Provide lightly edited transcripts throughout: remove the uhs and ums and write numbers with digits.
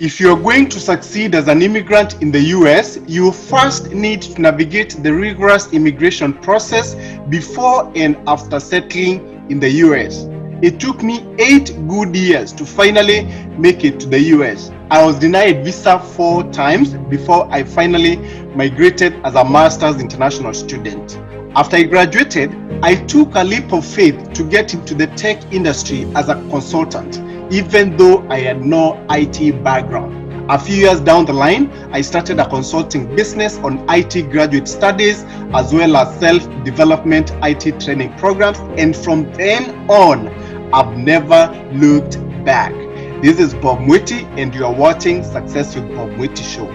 If you're going to succeed as an immigrant in the US, you first need to navigate the rigorous immigration process before and after settling in the US. It took me 8 good years to finally make it to the US. I was denied visa 4 times before I finally migrated as a master's international student. After I graduated, I took a leap of faith to get into the tech industry as a consultant, even though I had no IT background. A few years down the line, I started a consulting business on IT graduate studies as well as self-development IT training programs, and from then on, I've never looked back. This is Bob Mwiti, and you are watching Success with Bob Mwiti Show.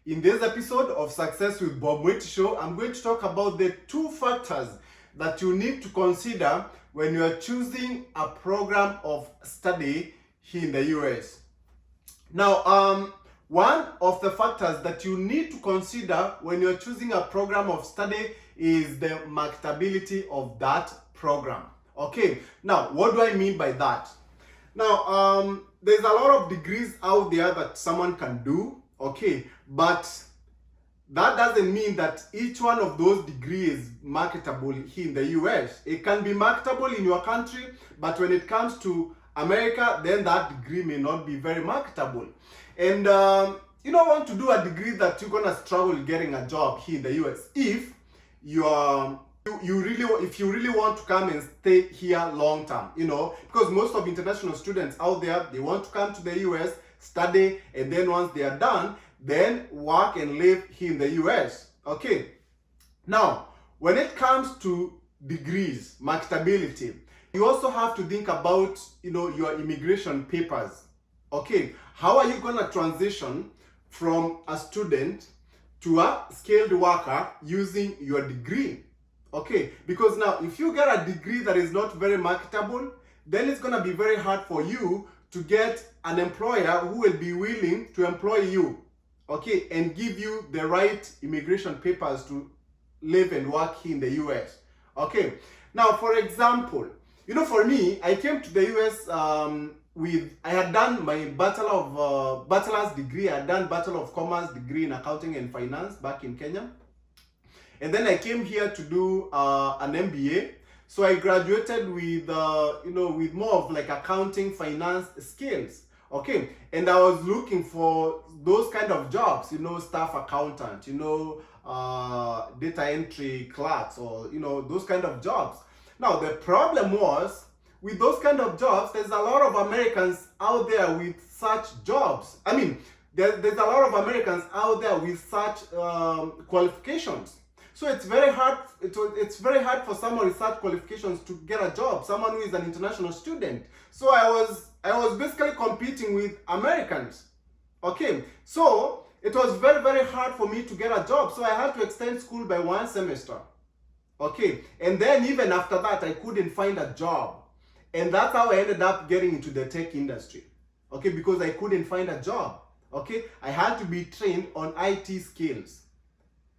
In this episode of Success with Bob Mwiti Show, I'm going to talk about the 2 factors that you need to consider when you are choosing a program of study here in the US. Now, one of the factors that you need to consider when you're choosing a program of study is the marketability of that program. Okay, now what do I mean by that? Now, there's a lot of degrees out there that someone can do, okay, but that doesn't mean that each one of those degrees is marketable here in the US. It can be marketable in your country, but when it comes to America, then that degree may not be very marketable. And you don't want to do a degree that you're gonna struggle getting a job here in the US if if you really want to come and stay here long term, because most of international students out there, they want to come to the US, study, and then once they are done, then work and live here in the US. Okay. Now, when it comes to degrees, marketability, you also have to think about, your immigration papers. Okay. How are you going to transition from a student to a skilled worker using your degree? Okay. Because now, if you get a degree that is not very marketable, then it's going to be very hard for you to get an employer who will be willing to employ you. Okay, and give you the right immigration papers to live and work here in the US. Okay, now for example, for me, I came to the US I had done my bachelor's degree. I had done Bachelor of Commerce degree in accounting and finance back in Kenya. And then I came here to do an MBA. So I graduated with, with more of like accounting, finance skills. Okay, and I was looking for those kind of jobs, staff accountant, data entry clerks, or, those kind of jobs. Now, the problem was, with those kind of jobs, there's a lot of Americans out there with such jobs. I mean, there's a lot of Americans out there with such qualifications. So it's very hard. It's very hard for someone with such qualifications to get a job. Someone who is an international student. So I was basically competing with Americans. Okay, so it was very, very hard for me to get a job. So I had to extend school by 1 semester. Okay, and then even after that, I couldn't find a job, and that's how I ended up getting into the tech industry. Okay, because I couldn't find a job. Okay, I had to be trained on IT skills.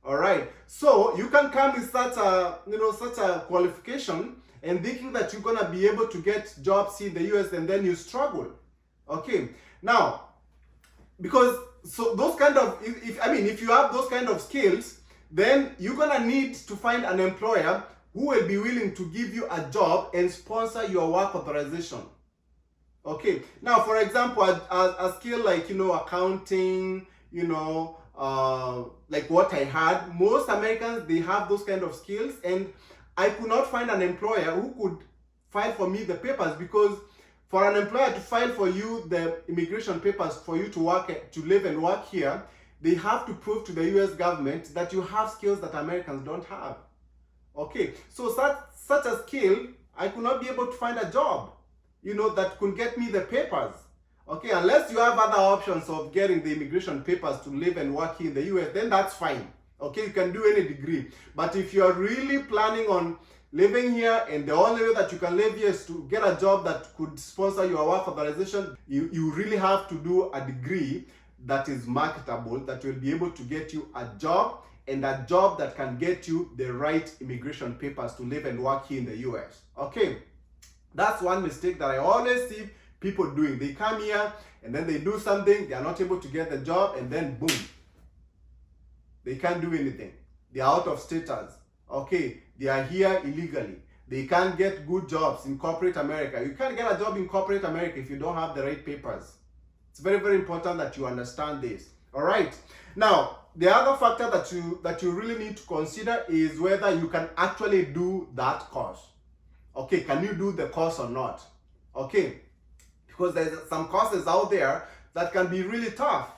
All right, so you can come with such a qualification and thinking that you're gonna be able to get jobs in the US, and then you struggle. Okay, now, because so those kind of, if you have those kind of skills, then you're gonna need to find an employer who will be willing to give you a job and sponsor your work authorization. Okay, now for example, a skill like accounting, like what I had, most Americans, they have those kind of skills, and I could not find an employer who could file for me the papers, because for an employer to file for you the immigration papers for you to live and work here, they have to prove to the US government that you have skills that Americans don't have. Okay, so such a skill, I could not be able to find a job, that could get me the papers. Okay, unless you have other options of getting the immigration papers to live and work here in the US, then that's fine. Okay, you can do any degree. But if you are really planning on living here, and the only way that you can live here is to get a job that could sponsor your work authorization, you really have to do a degree that is marketable, that will be able to get you a job, and a job that can get you the right immigration papers to live and work here in the US. Okay, that's one mistake that I always see people doing. They come here and then they do something, they are not able to get the job, and then boom, they can't do anything. They are out of status. Okay, they are here illegally. They can't get good jobs in corporate America. You can't get a job in corporate America if you don't have the right papers. It's very, very important that you understand this. All right. Now, the other factor that you really need to consider is whether you can actually do that course. Okay, can you do the course or not? Okay, because there's some courses out there that can be really tough.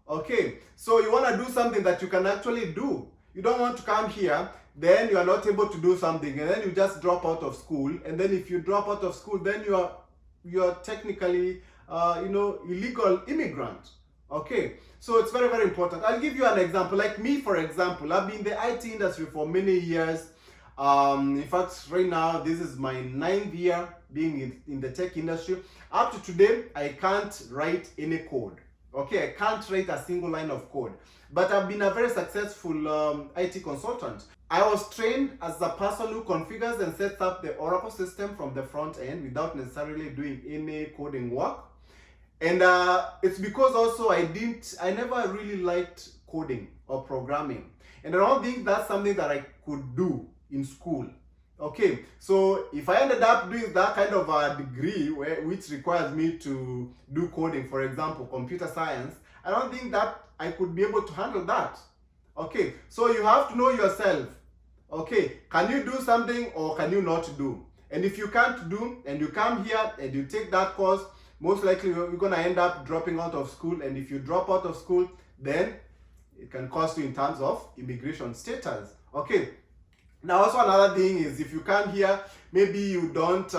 Okay, so you want to do something that you can actually do. You don't want to come here, then you are not able to do something, and then you just drop out of school. And then if you drop out of school, then you are technically illegal immigrant. Okay, so it's very, very important. I'll give you an example. Like me, for example, I've been in the IT industry for many years. In fact, right now, this is my 9th year being in the tech industry. Up to today, I can't write any code. Okay, I can't write a single line of code. But I've been a very successful IT consultant. I was trained as a person who configures and sets up the Oracle system from the front end without necessarily doing any coding work. And it's because also I never really liked coding or programming. And I don't think that's something that I could do in school. Okay, so if I ended up doing that kind of a degree which requires me to do coding, for example, computer science, I don't think that I could be able to handle that. Okay, so you have to know yourself. Okay, can you do something or can you not do? And if you can't do, and you come here and you take that course, most likely you're going to end up dropping out of school. And if you drop out of school, then it can cost you in terms of immigration status. Okay. Now, also another thing is, if you come here, maybe you don't,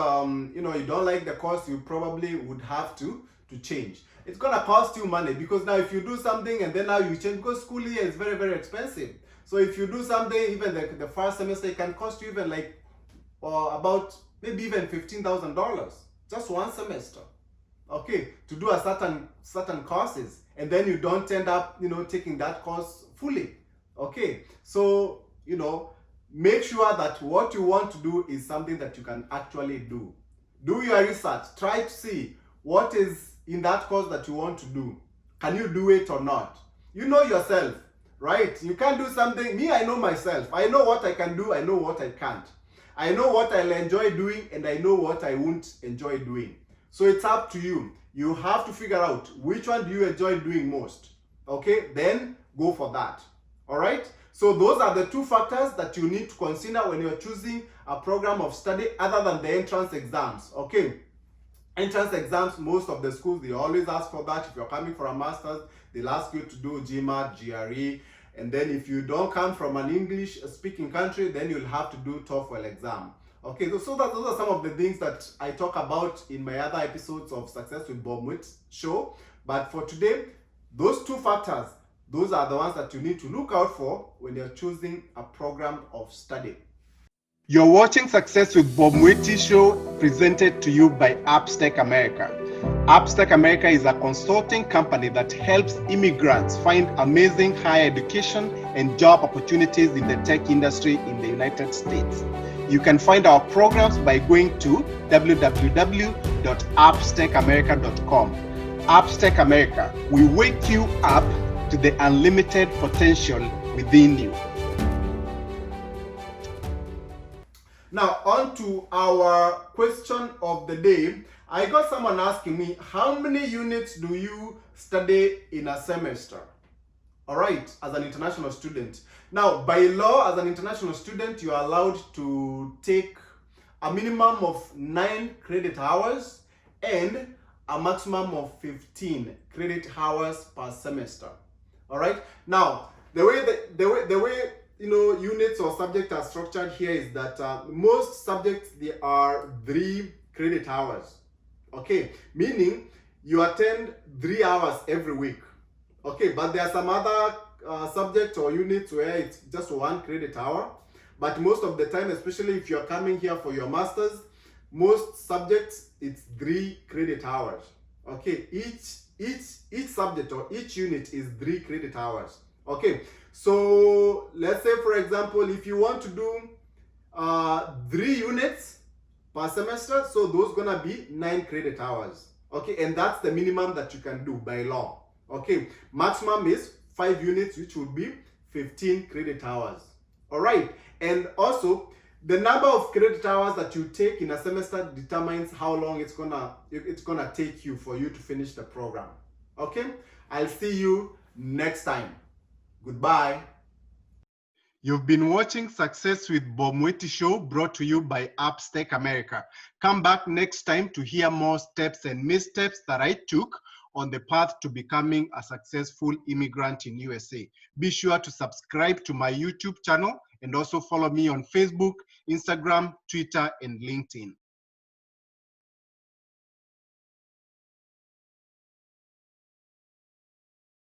you don't like the course, you probably would have to change. It's going to cost you money, because now if you do something and then now you change, because school here is very, very expensive. So if you do something, even the first semester, it can cost you even like about maybe even $15,000, just one semester. Okay, to do a certain courses, and then you don't end up, taking that course fully. Okay, so, make sure that what you want to do is something that you can actually do. Do your research. Try to see what is in that course that you want to do. Can you do it or not? You know yourself, right? You can't do something. Me, I know myself. I know what I can do. I know what I can't. I know what I'll enjoy doing, and I know what I won't enjoy doing. So it's up to you. You have to figure out which one do you enjoy doing most. Okay, then go for that. All right? So those are the two factors that you need to consider when you're choosing a program of study other than the entrance exams. Okay, entrance exams, most of the schools, they always ask for that. If you're coming for a master's, they'll ask you to do GMAT, GRE. And then if you don't come from an English-speaking country, then you'll have to do TOEFL exam. Okay, so those are some of the things that I talk about in my other episodes of Success with Bob Witt's show. But for today, those two factors, those are the ones that you need to look out for when you're choosing a program of study. You're watching Success with Bob Mwiti's show, presented to you by Appstech America. Appstech America is a consulting company that helps immigrants find amazing higher education and job opportunities in the tech industry in the United States. You can find our programs by going to www.appstechamerica.com. Appstech America, we wake you up to the unlimited potential within you. Now, on to our question of the day. I got someone asking me, how many units do you study in a semester? All right, as an international student. Now, by law, as an international student, you are allowed to take a minimum of 9 credit hours and a maximum of 15 credit hours per semester. All right. Now, the way units or subjects are structured here is that most subjects, they are 3 credit hours. Okay, meaning you attend 3 hours every week. Okay, but there are some other subjects or units where it's just 1 credit hour. But most of the time, especially if you're coming here for your master's, most subjects, it's 3 credit hours. Okay, each subject or each unit is 3 credit hours. Okay, so let's say, for example, if you want to do 3 units per semester, so those gonna be 9 credit hours. Okay, and that's the minimum that you can do by law. Okay, maximum is 5 units, which would be 15 credit hours. All right, and also the number of credit hours that you take in a semester determines how long it's gonna take you for you to finish the program. Okay, I'll see you next time. Goodbye. You've been watching Success with Bob Mwiti Show, brought to you by Upstake America. Come back next time to hear more steps and missteps that I took on the path to becoming a successful immigrant in USA. Be sure to subscribe to my YouTube channel and also follow me on Facebook, Instagram, Twitter, and LinkedIn.